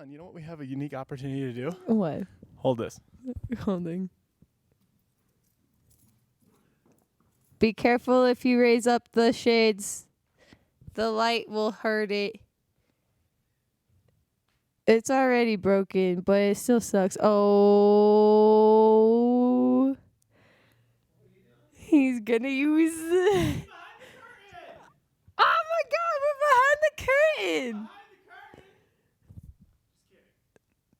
on. You know what we have a unique opportunity to do? What? Hold this. Holding. Be careful if you raise up the shades. The light will hurt it. It's already broken, but it still sucks. Oh. He's gonna use it. Oh my god, we're behind the curtain.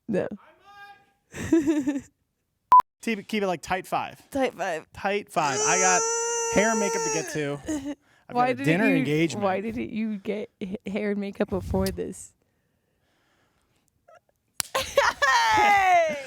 No. Keep it like tight 5. Type 5. Tight 5. I got hair and makeup to get to. I've got a dinner engagement. Why didn't you get hair and makeup before this? Hey!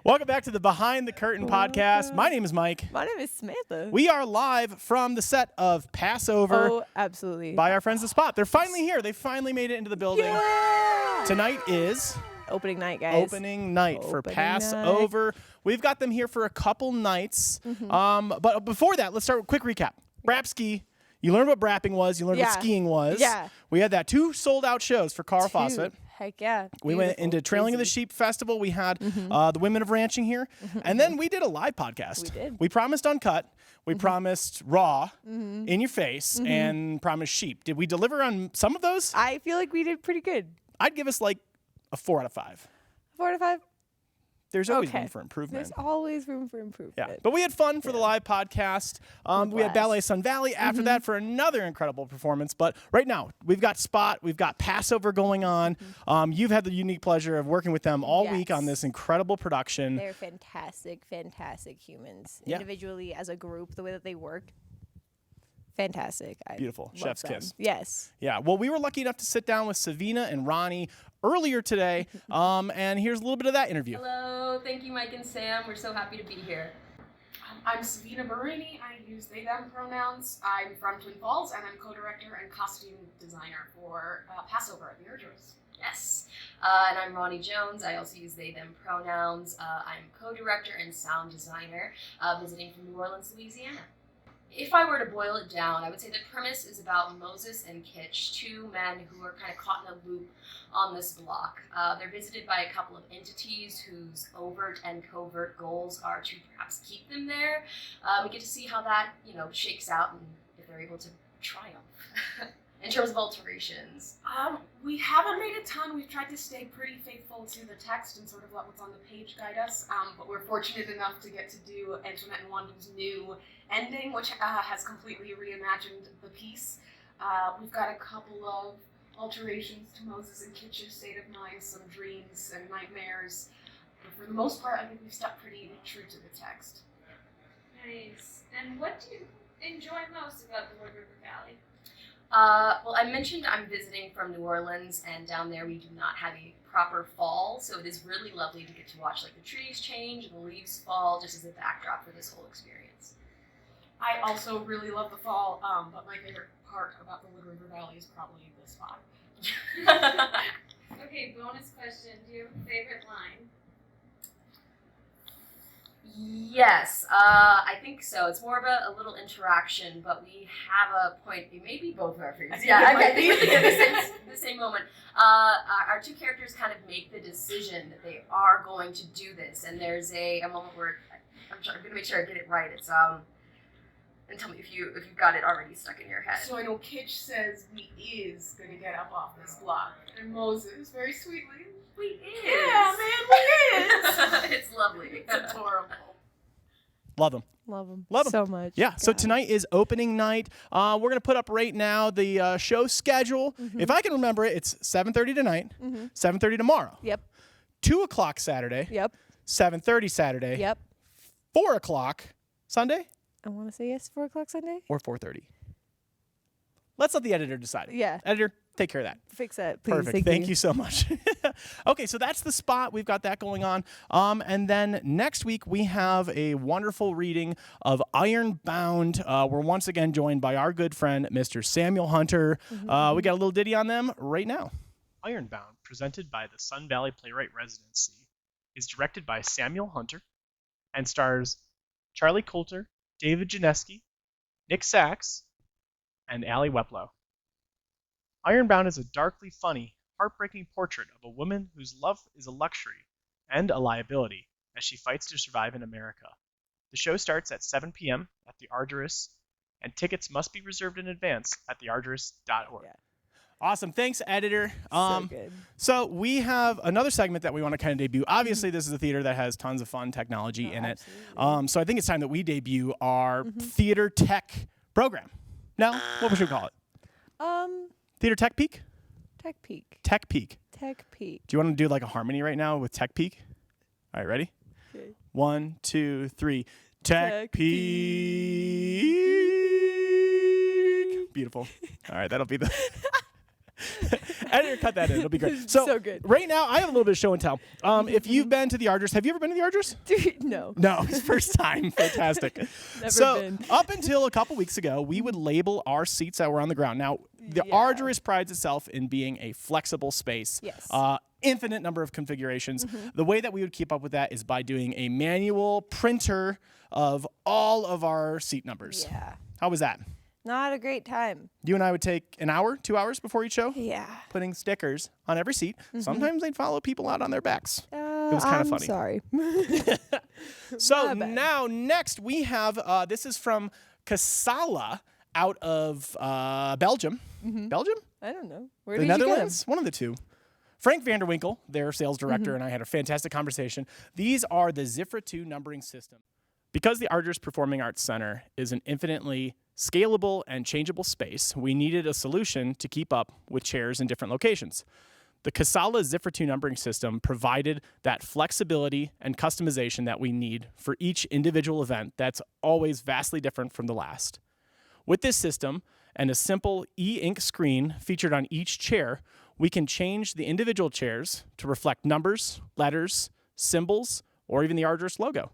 Welcome back to the Behind the Curtain podcast. My name is Mike. My name is Samantha. We are live from the set of Passover. Oh, absolutely. By our friends The Spot. They're finally here. They finally made it into the building. Yeah! Tonight is opening night, guys. Opening night for Opening Passover. night. We've got them here for a couple nights. But before that, let's start with a quick recap. Brap ski. You learned what brapping was. You learned what skiing was. Yeah. We had that 2 sold-out shows for Carl Fawcett. Heck yeah. We went into Trailing of the Sheep Festival. We had the Women of Ranching here. And then we did a live podcast. We did. We promised uncut. We promised raw in your face and promised sheep. Did we deliver on some of those? I feel like we did pretty good. I'd give us like a 4 out of 5. 4 out of 5? There's always room for improvement. There's always room for improvement. Yeah, but we had fun for the live podcast. We had Ballet Sun Valley after that for another incredible performance. But right now, we've got Spot, we've got Passover going on. You've had the unique pleasure of working with them all week on this incredible production. They're fantastic, fantastic humans. Yeah. Individually, as a group, the way that they work, fantastic. Beautiful. Chef's kiss. Yes. Yeah. Well, we were lucky enough to sit down with Savina and Ronnie earlier today. And here's a little bit of that interview. Hello. Thank you, Mike and Sam. We're so happy to be here. I'm Savina Marini. I use they, them pronouns. I'm from Twin Falls, and I'm co-director and costume designer for Passover at the Erdros. Yes. And I'm Ronnie Jones. I also use they, them pronouns. I'm co-director and sound designer visiting from New Orleans, Louisiana. If I were to boil it down, I would say the premise is about Moses and Kitch, 2 men who are kind of caught in a loop on this block. They're visited by a couple of entities whose overt and covert goals are to perhaps keep them there. We get to see how that, shakes out and if they're able to triumph. In terms of alterations. We haven't made a ton. We've tried to stay pretty faithful to the text and sort of let what's on the page guide us. But we're fortunate enough to get to do Antoinette and Wanda's new ending, which has completely reimagined the piece. We've got a couple of alterations to Moses and Kitch's state of mind, some dreams and nightmares. But for the most part, I think we've stuck pretty true to the text. Nice. And what do you enjoy most about the Wood River Valley? Well, I mentioned I'm visiting from New Orleans, and down there we do not have a proper fall, so it is really lovely to get to watch the trees change and the leaves fall just as a backdrop for this whole experience. I also really love the fall, but my favorite part about the Wood River Valley is probably this spot. Okay, bonus question. Do you have a favorite line? Yes, I think so. It's more of a little interaction, but we have a point. It may be both of our favorites. Yeah, I think the same moment. Our 2 characters kind of make the decision that they are going to do this, and there's a moment where I'm going to make sure I get it right. It's and tell me if you've got it already stuck in your head. So I know Kitch says we is going to get up off this block, and Moses very sweetly, we is. Yeah, man, we is. It's lovely. It's adorable. Love them. Love them. Love 'em. So much. Yeah, so God. tonight is opening night. We're going to put up right now the show schedule. If I can remember it, it's 7:30 tonight, 7:30 tomorrow. Yep. 2 o'clock Saturday. Yep. 7:30 Saturday. Yep. 4 o'clock Sunday. I want to say yes, 4 o'clock Sunday. Or 4:30. Let's let the editor decide. Yeah. Editor, take care of that. Fix that, please. Perfect. Thank you so much. Okay, so that's the spot. We've got that going on. And then next week we have a wonderful reading of Ironbound. We're once again joined by our good friend, Mr. Samuel Hunter. We got a little ditty on them right now. Ironbound, presented by the Sun Valley Playwright Residency, is directed by Samuel Hunter and stars Charlie Coulter, David Janeski, Nick Sachs, and Allie Weplow. Ironbound is a darkly funny, heartbreaking portrait of a woman whose love is a luxury and a liability as she fights to survive in America. The show starts at 7 p.m. at the Arduous, and tickets must be reserved in advance at thearduous.org. Yeah. Awesome. Thanks, editor. So good. So we have another segment that we want to kind of debut. Obviously, this is a theater that has tons of fun technology in it. So I think it's time that we debut our theater tech program. No? What should we call it? Theater Tech Peak? Tech Peak. Tech Peak. Tech Peak. Do you want to do like a harmony right now with Tech Peak? All right, ready? Okay. 1, 2, 3. Tech Peak. Beautiful. All right, that'll be the... Editor, cut that in. It'll be great. So good. Right now, I have a little bit of show and tell. If you've been to the Arduous, have you ever been to the Arduous? No. No, it's first time. Fantastic. Never been. Up until a couple weeks ago, we would label our seats that were on the ground. Now, the Yeah. Arduous prides itself in being a flexible space. Yes. Infinite number of configurations. The way that we would keep up with that is by doing a manual printer of all of our seat numbers. Yeah. How was that? Not a great time. You and I would take an hour, 2 hours before each show, Yeah. putting stickers on every seat. Sometimes they'd follow people out on their backs. It was kinda funny. Sorry. So My bad. now, next we have, this is from Casala out of Belgium. Belgium? I don't know. Where The did you get 'em? Netherlands? One of the two. Frank Vanderwinkle, their sales director, and I had a fantastic conversation. These are the Zifra 2 numbering system. Because the Arduous Performing Arts Center is an infinitely scalable and changeable space, we needed a solution to keep up with chairs in different locations. The Casala Zifra 2 numbering system provided that flexibility and customization that we need for each individual event that's always vastly different from the last. With this system and a simple e-ink screen featured on each chair, we can change the individual chairs to reflect numbers, letters, symbols, or even the Arduous logo.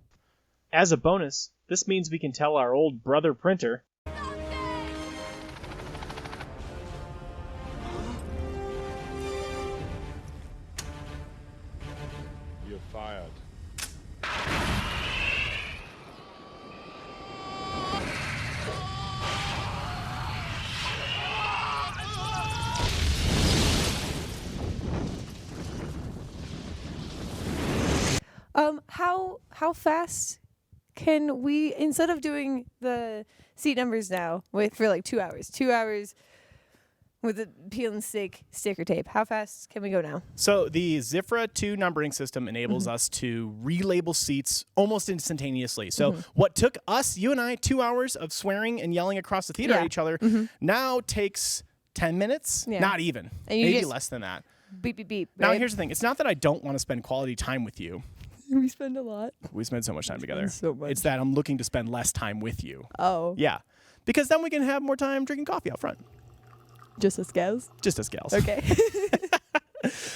As a bonus, this means we can tell our old brother printer, You're fired. How fast can we, instead of doing the seat numbers now for like 2 hours, 2 hours with the peel and sticker tape, how fast can we go now? So the Zifra 2 numbering system enables us to relabel seats almost instantaneously. So what took us, you and I, 2 hours of swearing and yelling across the theater at each other now takes 10 minutes, Yeah. not even, And you maybe just- less than that. Beep, beep, beep. Now right? here's the thing. It's not that I don't want to spend quality time with you. We spend a lot. We spend so much time together. so much. It's that I'm looking to spend less time with you. Oh. Yeah. Because then we can have more time drinking coffee out front. Just us gals? Just as gals. Okay.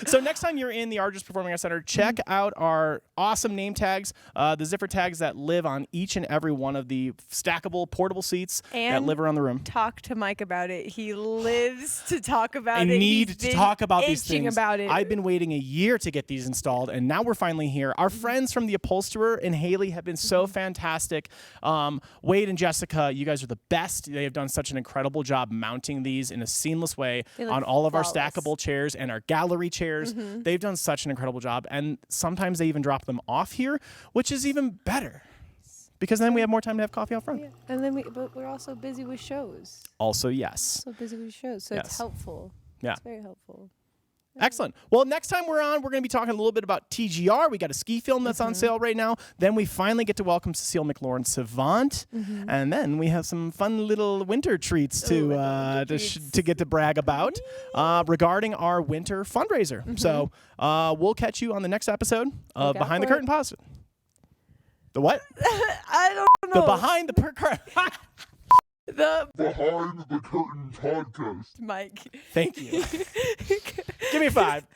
So next time you're in the Arduous Performing Arts Center, check out our awesome name tags, the Zifra tags that live on each and every one of the stackable portable seats that And live around the room. Talk to Mike about it. He lives to talk about I it. need He's to been talk about these itching things. about it. I've been waiting a year to get these installed, and now we're finally here. Our friends from the upholsterer and Haley have been so fantastic. Wade and Jessica, you guys are the best. They have done such an incredible job mounting these in a seamless way They look on all of our flawless. stackable chairs and our gallery chairs. They've done such an incredible job, and sometimes they even drop them off here, which is even better because then we have more time to have coffee out front. Yeah. And then but we're also busy with shows. Also, yes. So busy with shows. So Yes. it's helpful. Yeah. It's very helpful. Excellent. Well, next time we're on, we're going to be talking a little bit about TGR. We got a ski film that's on sale right now. Then we finally get to welcome Cecile McLaurin Savant, and then we have some fun little winter treats to get to brag about regarding our winter fundraiser. So we'll catch you on the next episode of Look out Behind the for it. Curtain Positive. The what? I don't The know. Behind the Curtain. The Behind the Curtain podcast. Mike. Thank you. Give me 5.